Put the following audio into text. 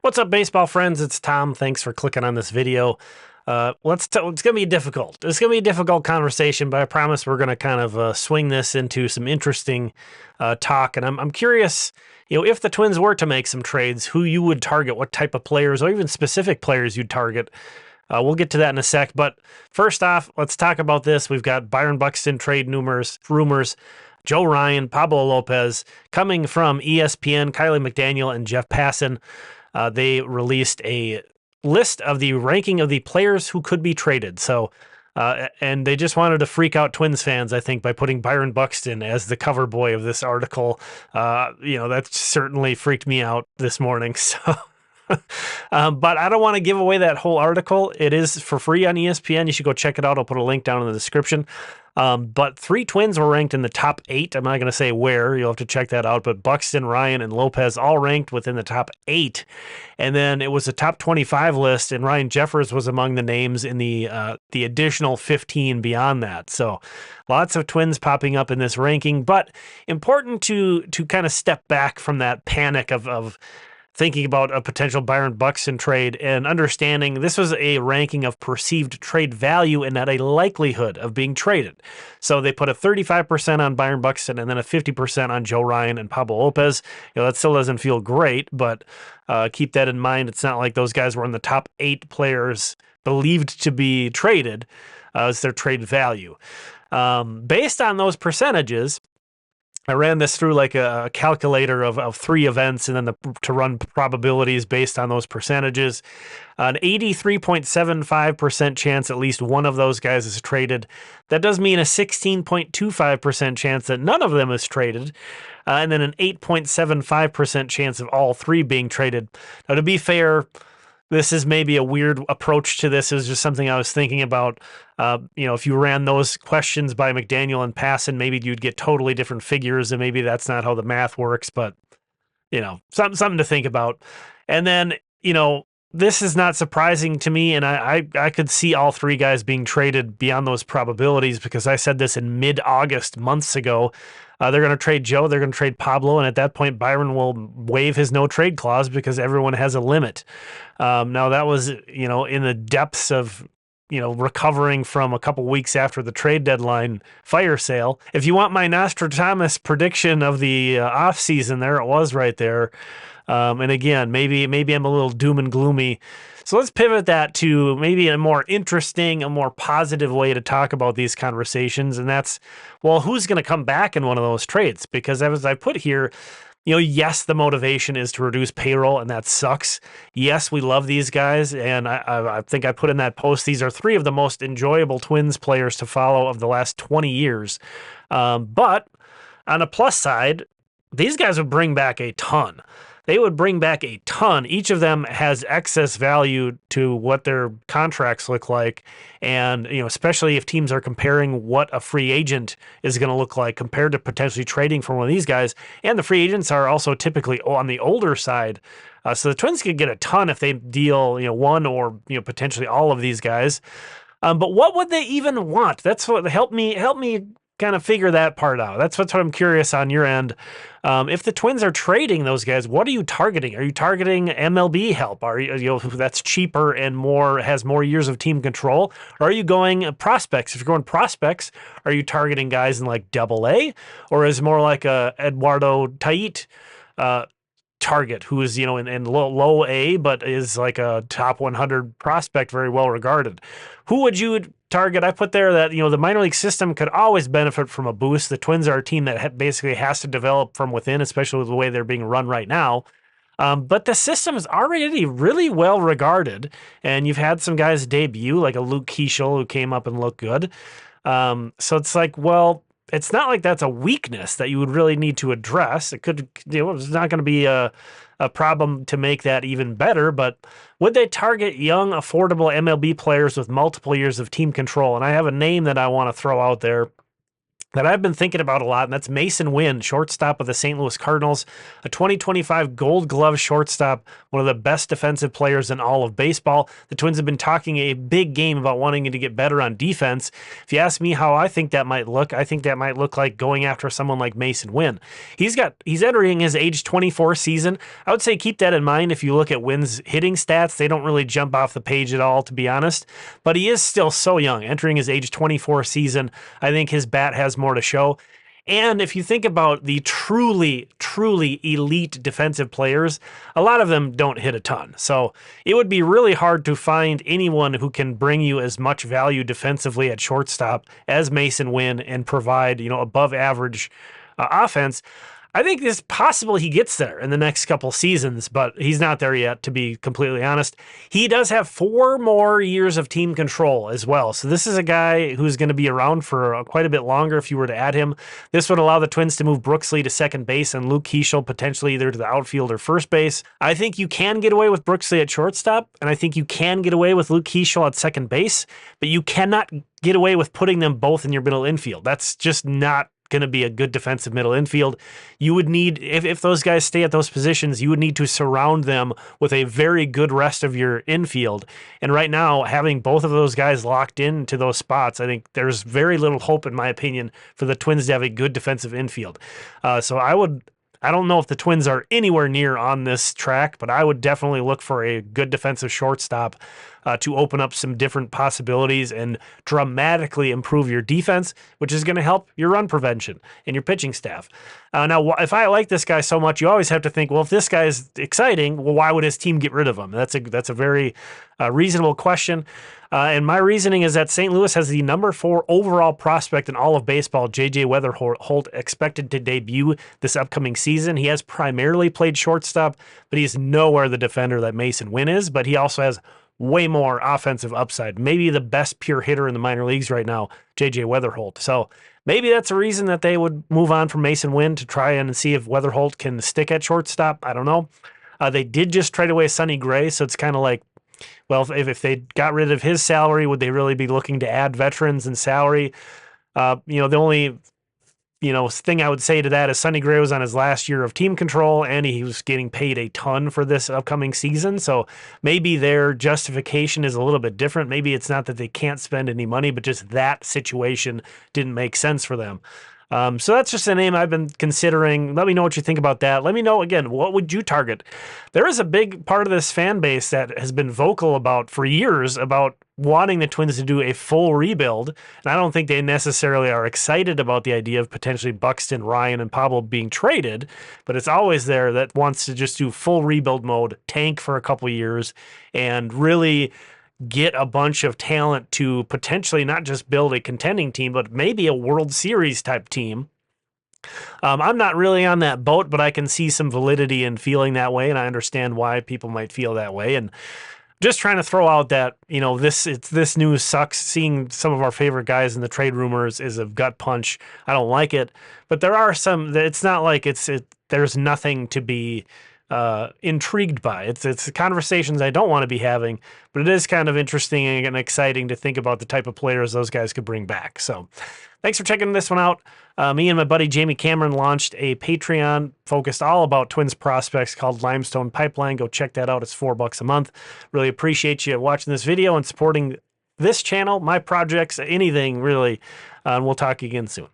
What's up, baseball friends? It's Tom. Thanks for clicking on this video. It's going to be difficult. It's going to be a difficult conversation, but I promise we're going to kind of swing this into some interesting talk. And I'm curious, if the Twins were to make some trades, who you would target, what type of players, or even specific players you'd target. We'll get to that in a sec. But first off, let's talk about this. We've got Byron Buxton trade rumors. Joe Ryan, Pablo López, coming from ESPN, Kylie McDaniel, and Jeff Passan. They released a list of the ranking of the players who could be traded. And they just wanted to freak out Twins fans, I think, by putting Byron Buxton as the cover boy of this article. That certainly freaked me out this morning. But I don't want to give away that whole article. It is for free on ESPN. You should go check it out. I'll put a link down in the description. But 3 Twins were ranked in the top 8. I'm not going to say where. You'll have to check that out. But Buxton, Ryan, and López all ranked within the top 8. And then it was a top 25 list, and Ryan Jeffers was among the names in the additional 15 beyond that. So lots of Twins popping up in this ranking. But important to kind of step back from that panic of thinking about a potential Byron Buxton trade and understanding this was a ranking of perceived trade value and not a likelihood of being traded. So they put a 35% on Byron Buxton and then a 50% on Joe Ryan and Pablo López. That still doesn't feel great, but keep that in mind. It's not like those guys were in the top 8 players believed to be traded as their trade value. Based on those percentages, I ran this through like a calculator of 3 events and then to run probabilities based on those percentages. An 83.75% chance at least one of those guys is traded. That does mean a 16.25% chance that none of them is traded. And then an 8.75% chance of all 3 being traded. Now, to be fair, this is maybe a weird approach to this. It was just something I was thinking about. If you ran those questions by McDaniel and Passan, maybe you'd get totally different figures, and maybe that's not how the math works, but, something to think about. And then, this is not surprising to me, and I could see all 3 guys being traded beyond those probabilities because I said this in mid-August, months ago. They're going to trade Joe, they're going to trade Pablo, and at that point, Byron will waive his no-trade clause because everyone has a limit. Now, that was, in the depths of, recovering from a couple weeks after the trade deadline fire sale. If you want my Nostradamus prediction of the offseason, there it was right there. And again, maybe I'm a little doom and gloomy. So let's pivot that to maybe a more interesting, a more positive way to talk about these conversations. And that's, who's going to come back in one of those trades? Because as I put here, yes, the motivation is to reduce payroll, and that sucks. Yes, we love these guys, and I think I put in that post, these are 3 of the most enjoyable Twins players to follow of the last 20 years. But on a plus side, these guys would bring back a ton. They would bring back a ton. Each of them has excess value to what their contracts look like. And, especially if teams are comparing what a free agent is going to look like compared to potentially trading for one of these guys. And the free agents are also typically on the older side. So the Twins could get a ton if they deal, one or, potentially all of these guys. But what would they even want? That's what help me kind of figure that part out. That's what I'm curious on your end. If the Twins are trading those guys, what are you targeting? Are you targeting MLB help? Are you that's cheaper and has more years of team control? Or are you going prospects? If you're going prospects, are you targeting guys in like AA, or is more like a Eduardo Tait target who is in low A but is like a top 100 prospect, very well regarded? Who would you target? I put there that the minor league system could always benefit from a boost. The Twins are a team that basically has to develop from within, especially with the way they're being run right now. But the system is already really well regarded, and you've had some guys debut, like a Luke Keeschel who came up and looked good. So it's like, it's not like that's a weakness that you would really need to address. It could, it's not going to be a problem to make that even better, but would they target young, affordable MLB players with multiple years of team control? And I have a name that I want to throw out there. that I've been thinking about a lot, and that's Mason Wynn, shortstop of the St. Louis Cardinals, a 2025 Gold Glove shortstop, one of the best defensive players in all of baseball. The Twins have been talking a big game about wanting to get better on defense. If you ask me how I think that might look, I think that might look like going after someone like Mason Wynn. He's entering his age 24 season. I would say keep that in mind if you look at Wynn's hitting stats. They don't really jump off the page at all, to be honest, but he is still so young, entering his age 24 season. I think his bat has more to show. And if you think about the truly elite defensive players, a lot of them don't hit a ton. So it would be really hard to find anyone who can bring you as much value defensively at shortstop as Mason Wynn and provide, above average offense. I think it's possible he gets there in the next couple seasons, but he's not there yet, to be completely honest. He does have 4 more years of team control as well. So this is a guy who's going to be around for quite a bit longer if you were to add him. This would allow the Twins to move Brooksley to second base and Luke Keeschel potentially either to the outfield or first base. I think you can get away with Brooksley at shortstop, and I think you can get away with Luke Keeschel at second base, but you cannot get away with putting them both in your middle infield. That's just not going to be a good defensive middle infield. You would need, if those guys stay at those positions, you would need to surround them with a very good rest of your infield. And right now, having both of those guys locked into those spots, I think there's very little hope, in my opinion, for the Twins to have a good defensive infield. So I don't know if the Twins are anywhere near on this track, but I would definitely look for a good defensive shortstop to open up some different possibilities and dramatically improve your defense, which is going to help your run prevention and your pitching staff. Now, if I like this guy so much, you always have to think, well, if this guy is exciting, well, why would his team get rid of him? That's a very reasonable question. And my reasoning is that St. Louis has the number 4 overall prospect in all of baseball, J.J. Weatherholt, expected to debut this upcoming season. He has primarily played shortstop, but he's nowhere the defender that Mason Wynn is, but he also has way more offensive upside. Maybe the best pure hitter in the minor leagues right now, J.J. Weatherholt. So maybe that's a reason that they would move on from Mason Wynn to try and see if Weatherholt can stick at shortstop. I don't know. They did just trade away Sonny Gray, so it's kind of like, well, if they got rid of his salary, would they really be looking to add veterans and salary? The only thing I would say to that is Sonny Gray was on his last year of team control, and he was getting paid a ton for this upcoming season. So maybe their justification is a little bit different. Maybe it's not that they can't spend any money, but just that situation didn't make sense for them. So that's just a name I've been considering. Let me know what you think about that. Let me know, again, what would you target? There is a big part of this fan base that has been vocal for years about wanting the Twins to do a full rebuild. And I don't think they necessarily are excited about the idea of potentially Buxton, Ryan, and Pablo being traded, but it's always there that wants to just do full rebuild mode, tank for a couple years, and really get a bunch of talent to potentially not just build a contending team, but maybe a World Series type team. I'm not really on that boat, but I can see some validity in feeling that way, and I understand why people might feel that way. And just trying to throw out that, this news sucks. Seeing some of our favorite guys in the trade rumors is a gut punch. I don't like it, but there are some. It's not like there's nothing to be intrigued by. It's conversations I don't want to be having, but it is kind of interesting and exciting to think about the type of players those guys could bring back. So thanks for checking this one out. Me and my buddy Jamie Cameron launched a Patreon focused all about Twins prospects called Limestone Pipeline. Go check that out. It's $4 a month. Really appreciate you watching this video and supporting this channel, my projects, anything really. And we'll talk again soon.